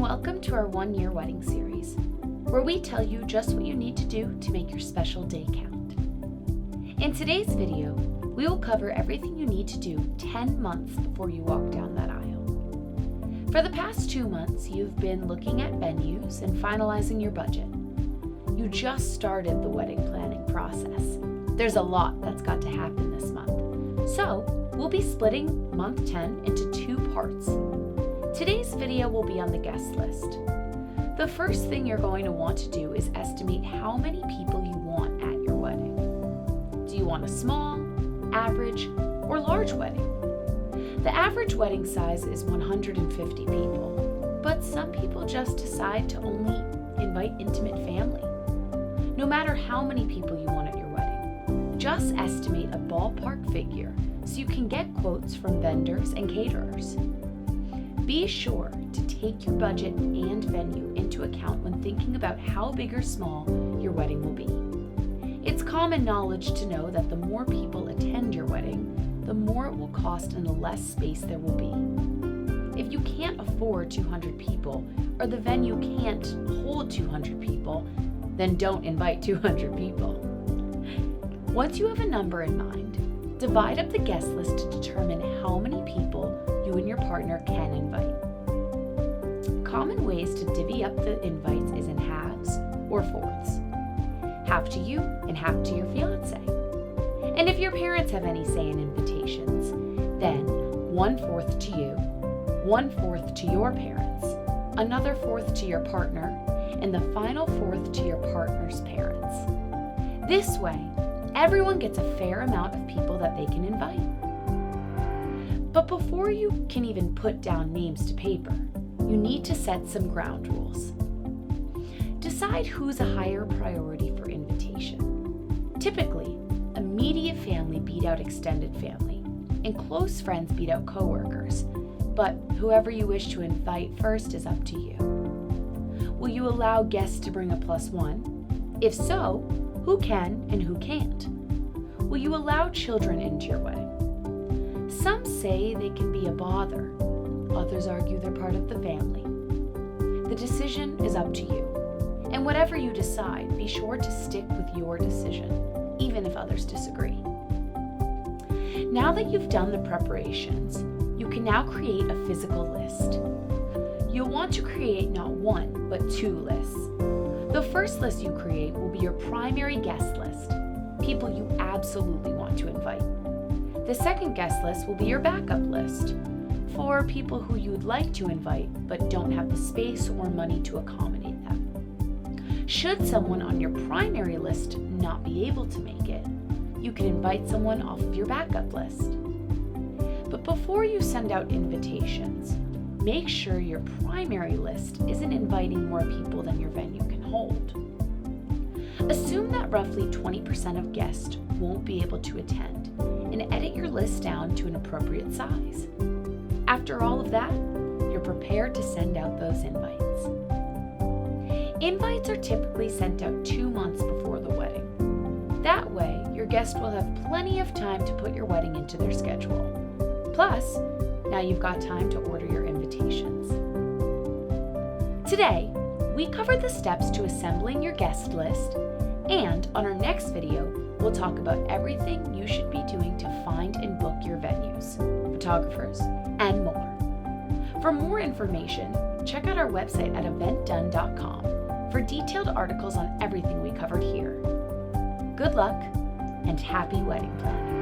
welcome to our one-year wedding series, where we tell you just what you need to do to make your special day count. In today's video, we will cover everything you need to do 10 months before you walk down that aisle. For the past 2 months, you've been looking at venues and finalizing your budget. You just started the wedding planning process. There's a lot that's got to happen this month. So, we'll be splitting month 10 into 2 parts. Today's video will be on the guest list. The first thing you're going to want to do is estimate how many people you want at your wedding. Do you want a small, average, or large wedding? The average wedding size is 150 people, but some people just decide to only invite intimate family. No matter how many people you want at your wedding, just estimate a ballpark figure so you can get quotes from vendors and caterers. Be sure to take your budget and venue into account when thinking about how big or small your wedding will be. It's common knowledge to know that the more people attend your wedding, the more it will cost and the less space there will be. If you can't afford 200 people or the venue can't hold 200 people, then don't invite 200 people. Once you have a number in mind, divide up the guest list to determine how many people you and your partner can invite. Common ways to divvy up the invites is in halves or fourths. Half to you and half to your fiance. And if your parents have any say in invitations, then 1/4 to you, 1/4 to your parents, another 1/4 to your partner, and the final 1/4 to your partner's parents. This way, everyone gets a fair amount of people that they can invite. But before you can even put down names to paper, you need to set some ground rules. Decide who's a higher priority for invitation. Typically, immediate family beat out extended family, and close friends beat out coworkers, but whoever you wish to invite first is up to you. Will you allow guests to bring a +1? If so, who can and who can't? Will you allow children into your wedding? Some say they can be a bother. Others argue they're part of the family. The decision is up to you. And whatever you decide, be sure to stick with your decision, even if others disagree. Now that you've done the preparations, you can now create a physical list. You'll want to create not 1, but 2 lists. The first list you create will be your primary guest list, people you absolutely want to invite. The second guest list will be your backup list, for people who you'd like to invite but don't have the space or money to accommodate them. Should someone on your primary list not be able to make it, you can invite someone off of your backup list. But before you send out invitations, make sure your primary list isn't inviting more people than your venue can hold. Assume that roughly 20% of guests won't be able to attend, and edit your list down to an appropriate size. After all of that, you're prepared to send out those invites. Invites are typically sent out 2 months before the wedding. That way, your guest will have plenty of time to put your wedding into their schedule. Plus, now you've got time to order your invitations. Today, we covered the steps to assembling your guest list, and on our next video, we'll talk about everything you should be doing to find and book your venues, photographers, and more. For more information, check out our website at EventDone.com for detailed articles on everything we covered here. Good luck and happy wedding planning.